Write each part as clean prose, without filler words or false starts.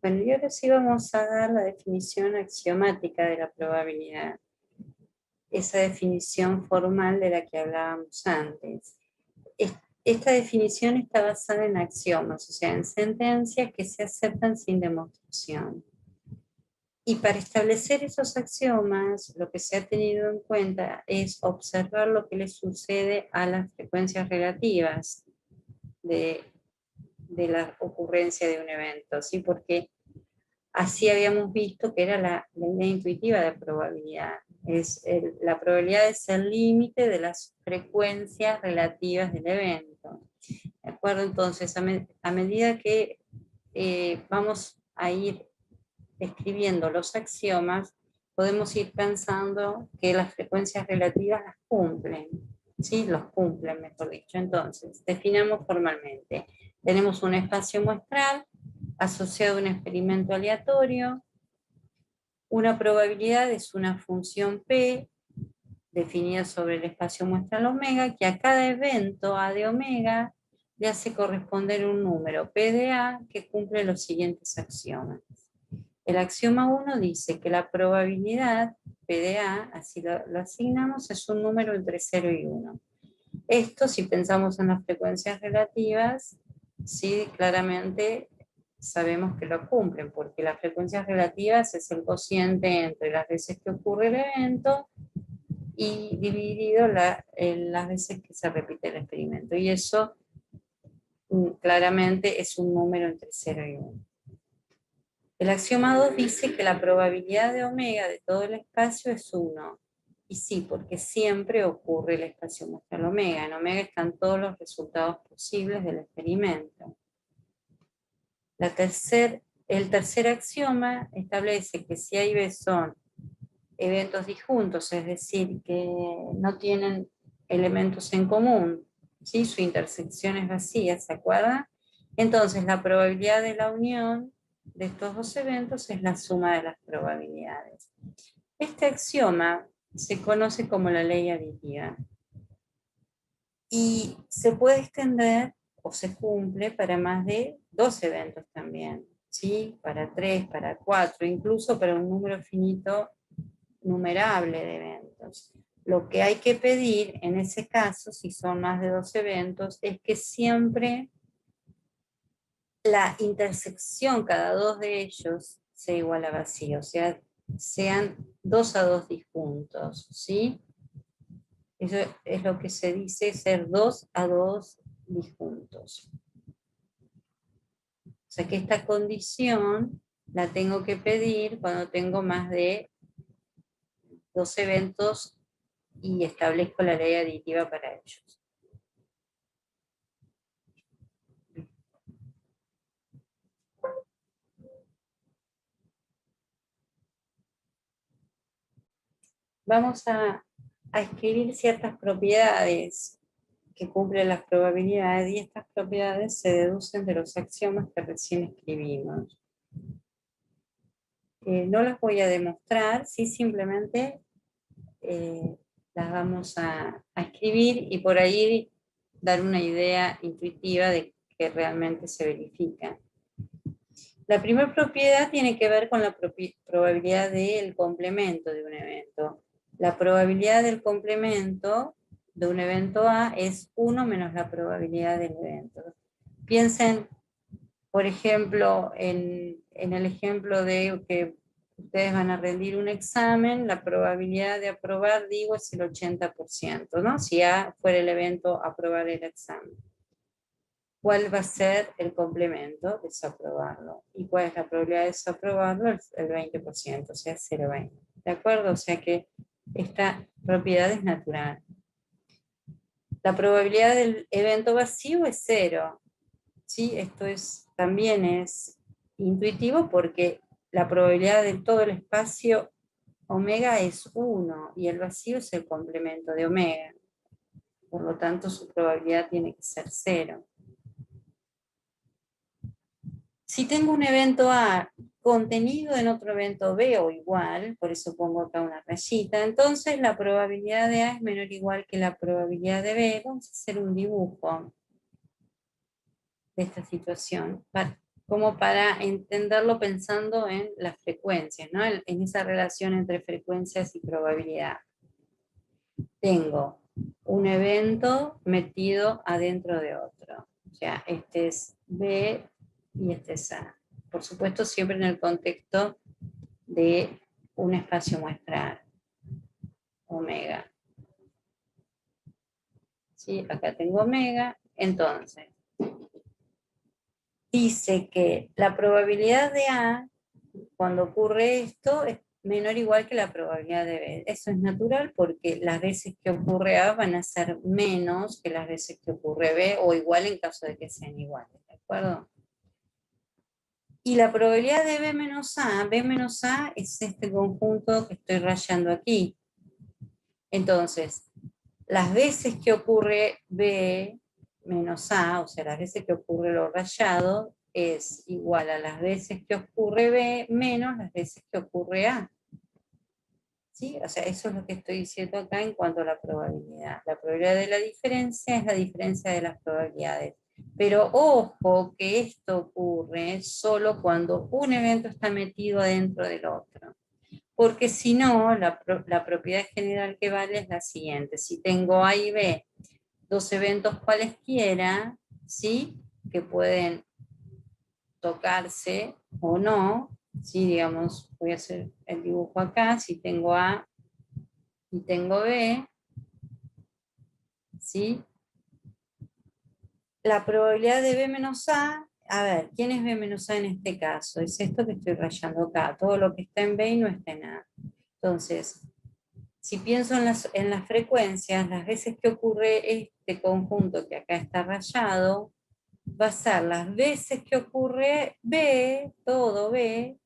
Bueno, y ahora sí vamos a dar la definición axiomática de la probabilidad, esa definición formal de la que hablábamos antes. Es- Esta definición está basada en axiomas, o sea, en sentencias que se aceptan sin demostración. Y para establecer esos axiomas, lo que se ha tenido en cuenta es observar lo que le sucede a las frecuencias relativas de, de la ocurrencia de un evento, ¿sí? Porque así habíamos visto que era la idea intuitiva de probabilidad. La probabilidad es el límite de las frecuencias relativas del evento. ¿De acuerdo? Entonces, a medida que vamos a ir escribiendo los axiomas, podemos ir pensando que las frecuencias relativas las cumplen. ¿Sí? Los cumplen, mejor dicho. Entonces, definamos formalmente. Tenemos un espacio muestral asociado a un experimento aleatorio. Una probabilidad es una función P definida sobre el espacio muestral omega, que a cada evento A de omega le hace corresponder un número P de A que cumple los siguientes axiomas. El axioma 1 dice que la probabilidad P de A, así lo asignamos, es un número entre 0 y 1. Esto, si pensamos en las frecuencias relativas, sí, claramente sabemos que lo cumplen, porque las frecuencias relativas es el cociente entre las veces que ocurre el evento y dividido las veces que se repite el experimento. Y eso claramente es un número entre 0 y 1. El axioma 2 dice que la probabilidad de omega de todo el espacio es 1. Y sí, porque siempre ocurre el espacio muestral omega. En omega están todos los resultados posibles del experimento. El tercer axioma establece que si A y B son eventos disjuntos, es decir, que no tienen elementos en común, ¿sí? Su intersección es vacía, ¿se acuerdan? Entonces la probabilidad de la unión de estos dos eventos es la suma de las probabilidades. Este axioma se conoce como la ley aditiva y se puede extender o se cumple para más de dos eventos también, ¿sí? Para tres, para cuatro, incluso para un número finito numerable de eventos. Lo que hay que pedir en ese caso, si son más de dos eventos, es que siempre la intersección cada dos de ellos sea igual a vacío, o sea, sean 2 a 2 disjuntos, ¿sí? Eso es lo que se dice ser 2 a 2 disjuntos. O sea que esta condición la tengo que pedir cuando tengo más de dos eventos y establezco la ley aditiva para ellos. Vamos a escribir ciertas propiedades que cumplen las probabilidades y estas propiedades se deducen de los axiomas que recién escribimos. No las voy a demostrar, sí simplemente las vamos a escribir y por ahí dar una idea intuitiva de que realmente se verifica. La primera propiedad tiene que ver con la probabilidad del complemento de un evento. La probabilidad del complemento de un evento A es 1 menos la probabilidad del evento. Piensen, por ejemplo, en el ejemplo de que ustedes van a rendir un examen, la probabilidad de aprobar, digo, es el 80%, ¿no? Si A fuera el evento, aprobar el examen. ¿Cuál va a ser el complemento? Desaprobarlo. ¿Y cuál es la probabilidad de desaprobarlo? El 20%, o sea, 0,20. ¿De acuerdo? O sea que esta propiedad es natural. La probabilidad del evento vacío es 0. ¿Sí? Esto también es intuitivo porque la probabilidad de todo el espacio omega es 1 y el vacío es el complemento de omega. Por lo tanto, su probabilidad tiene que ser 0. Si tengo un evento A contenido en otro evento B o igual, por eso pongo acá una rayita, entonces la probabilidad de A es menor o igual que la probabilidad de B. Vamos a hacer un dibujo de esta situación. como para entenderlo pensando en las frecuencias, ¿no? En esa relación entre frecuencias y probabilidad. Tengo un evento metido adentro de otro. O sea, este es B y este es A. Por supuesto, siempre en el contexto de un espacio muestral, omega. ¿Sí? Acá tengo omega. Entonces, dice que la probabilidad de A, cuando ocurre esto, es menor o igual que la probabilidad de B. Eso es natural porque las veces que ocurre A van a ser menos que las veces que ocurre B, o igual en caso de que sean iguales, ¿de acuerdo? Y la probabilidad de B menos A es este conjunto que estoy rayando aquí. Entonces, las veces que ocurre B menos A, o sea, las veces que ocurre lo rayado, es igual a las veces que ocurre B menos las veces que ocurre A. ¿Sí? O sea, eso es lo que estoy diciendo acá en cuanto a la probabilidad. La probabilidad de la diferencia es la diferencia de las probabilidades. Pero ojo que esto ocurre solo cuando un evento está metido dentro del otro. Porque si no, la propiedad general que vale es la siguiente. Si tengo A y B, dos eventos cualesquiera, ¿sí? Que pueden tocarse o no, ¿sí? Digamos, voy a hacer el dibujo acá, si tengo A y tengo B, ¿sí? La probabilidad de B menos A ver, ¿quién es B menos A en este caso? Es esto que estoy rayando acá, todo lo que está en B y no está en A. Entonces, si pienso en las frecuencias, las veces que ocurre este conjunto que acá está rayado, va a ser las veces que ocurre B, todo B,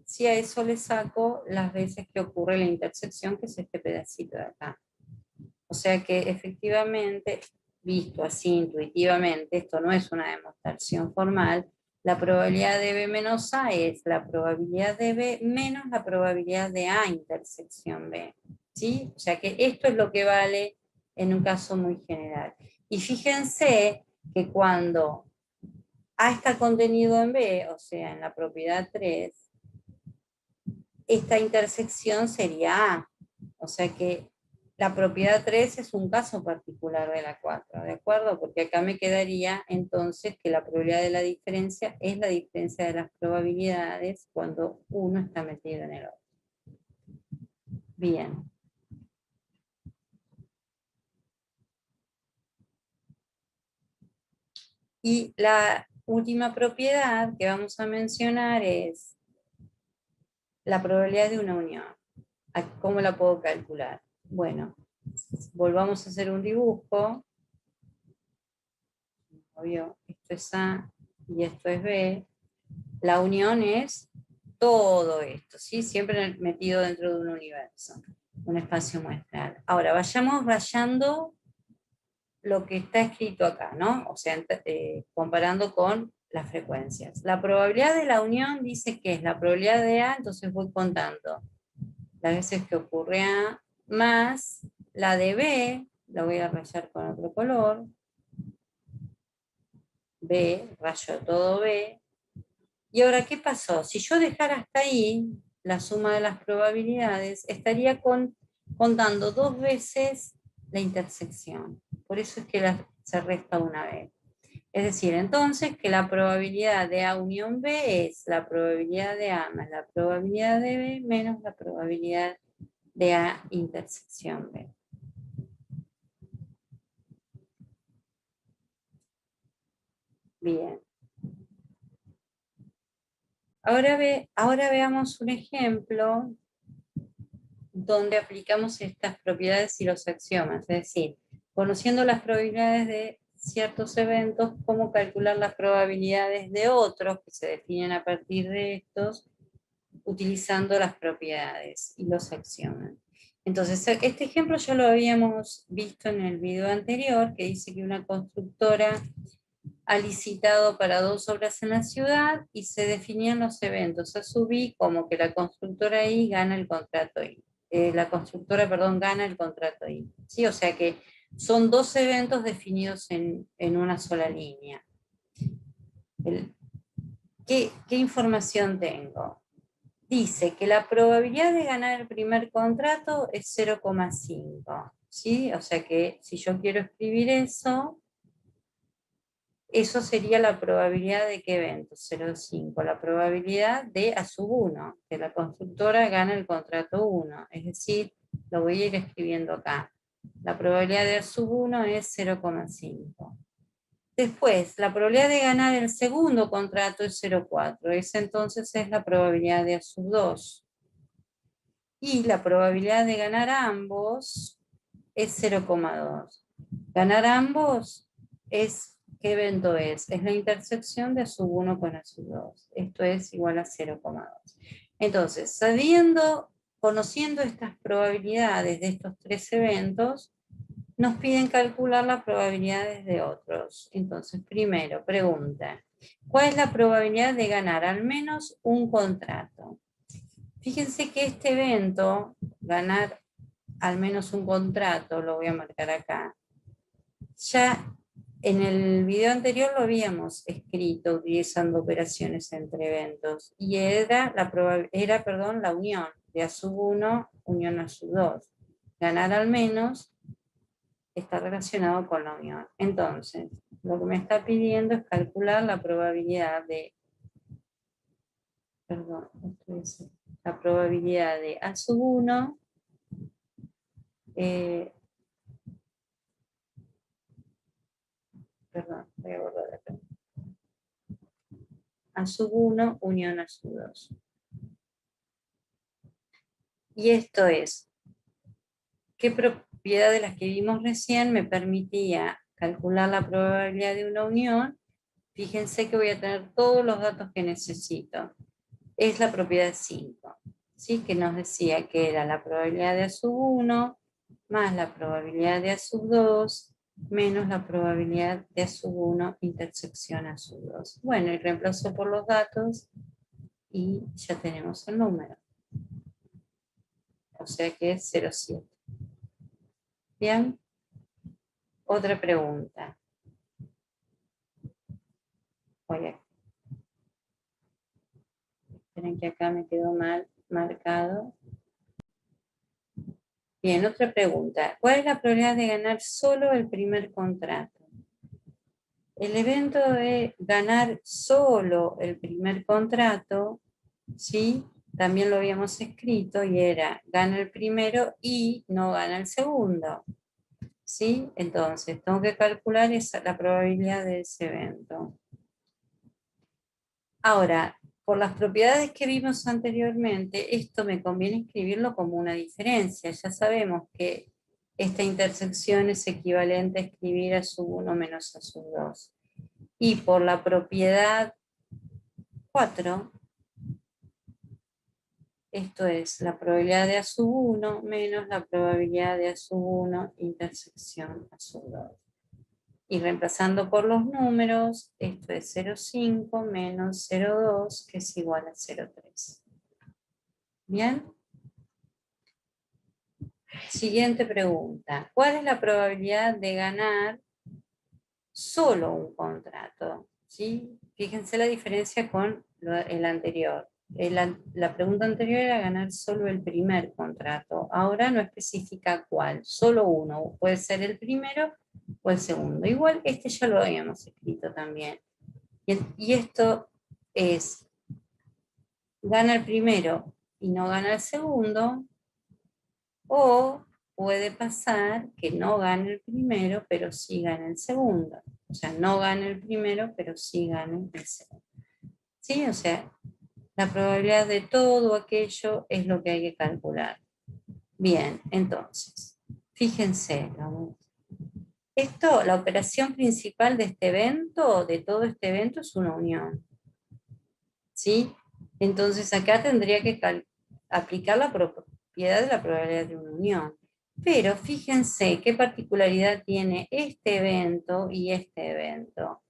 si a eso le saco las veces que ocurre la intersección, que es este pedacito de acá. O sea que efectivamente, visto así intuitivamente, esto no es una demostración formal, la probabilidad de B menos A es la probabilidad de B menos la probabilidad de A intersección B. ¿Sí? O sea que esto es lo que vale en un caso muy general. Y fíjense que cuando A está contenido en B, o sea, en la propiedad 3, esta intersección sería A. O sea que la propiedad 3 es un caso particular de la 4, ¿de acuerdo? Porque acá me quedaría entonces que la probabilidad de la diferencia es la diferencia de las probabilidades cuando uno está metido en el otro. Bien. Y la última propiedad que vamos a mencionar es la probabilidad de una unión. ¿Cómo la puedo calcular? Bueno, volvamos a hacer un dibujo. Obvio, esto es A y esto es B. La unión es todo esto, ¿sí? Siempre metido dentro de un universo, un espacio muestral. Ahora, vayamos rayando lo que está escrito acá, ¿no? O sea, comparando con las frecuencias. La probabilidad de la unión dice que es la probabilidad de A, entonces voy contando las veces que ocurre A, más la de B, la voy a rayar con otro color, B, rayo todo B. Y ahora, ¿qué pasó? Si yo dejara hasta ahí la suma de las probabilidades, estaría contando dos veces la intersección. Por eso es que se resta una vez. Es decir, entonces que la probabilidad de A unión B es la probabilidad de A más la probabilidad de B menos la probabilidad de A intersección B. Bien. Ahora veamos un ejemplo donde aplicamos estas propiedades y los axiomas, es decir, conociendo las probabilidades de ciertos eventos, cómo calcular las probabilidades de otros que se definen a partir de estos, utilizando las propiedades y los axiomas. Entonces, este ejemplo ya lo habíamos visto en el video anterior, que dice que una constructora ha licitado para dos obras en la ciudad y se definían los eventos a su vez como que la constructora I gana el contrato I. La constructora, perdón, gana el contrato I. ¿Sí? O sea que son dos eventos definidos en una sola línea. El, ¿Qué información tengo? Dice que la probabilidad de ganar el primer contrato es 0,5, ¿sí? O sea que si yo quiero escribir eso, eso sería la probabilidad de qué evento, 0,5, la probabilidad de A sub 1, que la constructora gane el contrato 1, es decir, lo voy a ir escribiendo acá. La probabilidad de A sub 1 es 0,5. Después, la probabilidad de ganar el segundo contrato es 0,4, esa entonces es la probabilidad de A sub 2. Y la probabilidad de ganar ambos es 0,2. Ganar ambos es, ¿qué evento es? Es la intersección de A sub 1 con A sub 2. Esto es igual a 0,2. Entonces, conociendo estas probabilidades de estos tres eventos, nos piden calcular las probabilidades de otros. Entonces, primero, pregunta, ¿cuál es la probabilidad de ganar al menos un contrato? Fíjense que este evento, ganar al menos un contrato, lo voy a marcar acá, ya en el video anterior lo habíamos escrito utilizando operaciones entre eventos y era la unión de A sub 1 unión A sub 2. Ganar al menos está relacionado con la unión. Entonces, lo que me está pidiendo es calcular la probabilidad de, perdón, la probabilidad de A sub 1, perdón, voy a borrar acá. A sub 1 unión A sub 2. Y esto es, ¿qué propiedad de las que vimos recién me permitía calcular la probabilidad de una unión? Fíjense que voy a tener todos los datos que necesito. Es la propiedad 5, ¿sí? Que nos decía que era la probabilidad de A sub 1 más la probabilidad de A sub 2 menos la probabilidad de A sub 1 intersección A sub 2. Bueno, y reemplazo por los datos y ya tenemos el número. O sea que es 0,7. Bien, otra pregunta. Oye, esperen que acá me quedó mal marcado. Bien, otra pregunta. ¿Cuál es la probabilidad de ganar solo el primer contrato? El evento de ganar solo el primer contrato, ¿sí? También lo habíamos escrito y era gana el primero y no gana el segundo, ¿sí? Entonces, tengo que calcular la probabilidad de ese evento. Ahora, por las propiedades que vimos anteriormente, esto me conviene escribirlo como una diferencia. Ya sabemos que esta intersección es equivalente a escribir A sub 1 menos A sub 2. Y por la propiedad 4, esto es la probabilidad de A sub 1 menos la probabilidad de A sub 1 intersección A sub 2. Y reemplazando por los números, esto es 0,5 menos 0,2, que es igual a 0,3. ¿Bien? Siguiente pregunta. ¿Cuál es la probabilidad de ganar solo un contrato? ¿Sí? Fíjense la diferencia con el anterior. La pregunta anterior era ganar solo el primer contrato. Ahora no especifica cuál, solo uno. Puede ser el primero o el segundo. Igual este ya lo habíamos escrito también. Y esto es, gana el primero y no gana el segundo, o puede pasar que no gane el primero, pero sí gane el segundo. O sea, no gane el primero, pero sí gane el segundo. ¿Sí? O sea, la probabilidad de todo aquello es lo que hay que calcular. Bien, entonces, fíjense, esto, la operación principal de este evento, de todo este evento, es una unión. ¿Sí? Entonces acá tendría que aplicar la propiedad de la probabilidad de una unión. Pero fíjense qué particularidad tiene este evento y este evento,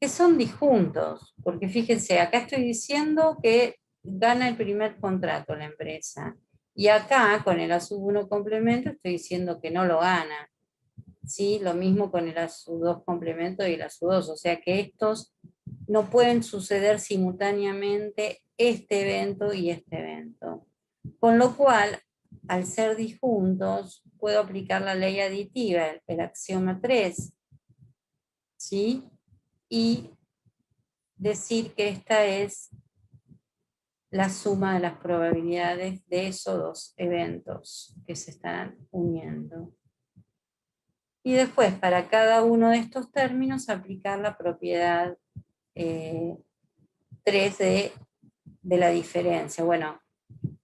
que son disjuntos, porque fíjense, acá estoy diciendo que gana el primer contrato la empresa, y acá con el A sub 1 complemento estoy diciendo que no lo gana. ¿Sí? Lo mismo con el A sub 2 complemento y el A sub 2, o sea que estos no pueden suceder simultáneamente este evento y este evento. Con lo cual, al ser disjuntos, puedo aplicar la ley aditiva, el axioma 3, ¿sí? Y decir que esta es la suma de las probabilidades de esos dos eventos que se están uniendo. Y después, para cada uno de estos términos, aplicar la propiedad 3 de la diferencia. Bueno,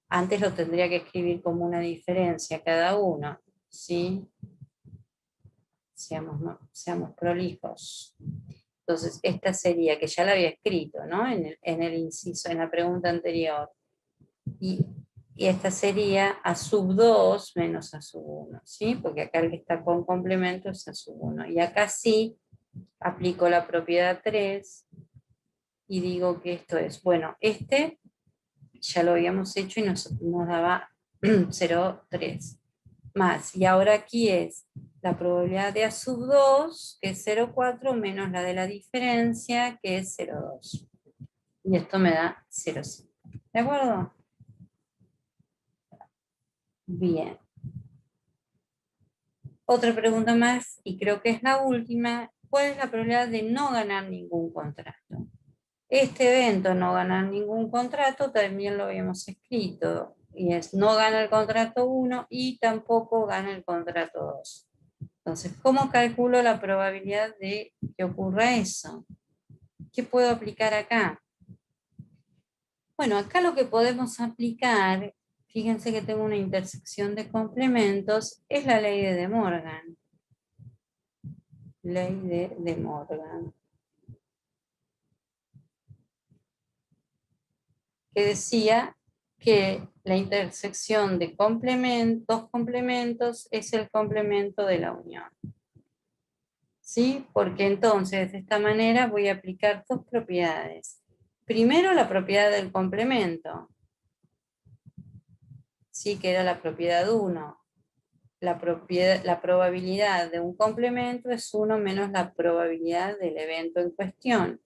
antes lo tendría que escribir como una diferencia cada uno, ¿sí? Seamos prolijos. Entonces, esta sería, que ya la había escrito, ¿no? En el inciso, en la pregunta anterior. Y esta sería A sub 2 menos A sub 1, ¿sí? Porque acá el que está con complemento es A sub 1. Y acá sí aplico la propiedad 3 y digo que esto es, bueno, este ya lo habíamos hecho y nos daba 0,3 más. Y ahora aquí es la probabilidad de A sub 2, que es 0,4, menos la de la diferencia, que es 0,2. Y esto me da 0,5. ¿De acuerdo? Bien. Otra pregunta más, y creo que es la última. ¿Cuál es la probabilidad de no ganar ningún contrato? Este evento, no ganar ningún contrato, también lo habíamos escrito. Y es no gana el contrato 1 y tampoco gana el contrato 2. Entonces, ¿cómo calculo la probabilidad de que ocurra eso? ¿Qué puedo aplicar acá? Bueno, acá lo que podemos aplicar, fíjense que tengo una intersección de complementos, es la ley de De Morgan. Ley de De Morgan. Que decía que la intersección de dos complementos es el complemento de la unión. ¿Sí? Porque entonces de esta manera voy a aplicar dos propiedades. Primero la propiedad del complemento, ¿sí? Que era la propiedad 1. La probabilidad de un complemento es 1 menos la probabilidad del evento en cuestión.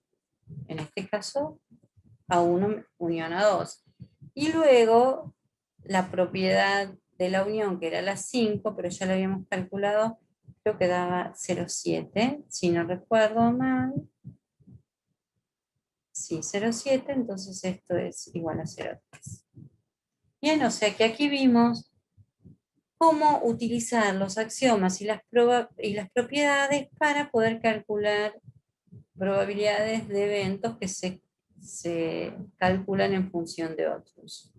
En este caso, A1 unión A2. Y luego la propiedad de la unión, que era la 5, pero ya la habíamos calculado, creo que daba 0,7, si no recuerdo mal. Sí, 0,7, entonces esto es igual a 0,3. Bien, o sea que aquí vimos cómo utilizar los axiomas y las propiedades para poder calcular probabilidades de eventos que se calculan en función de otros.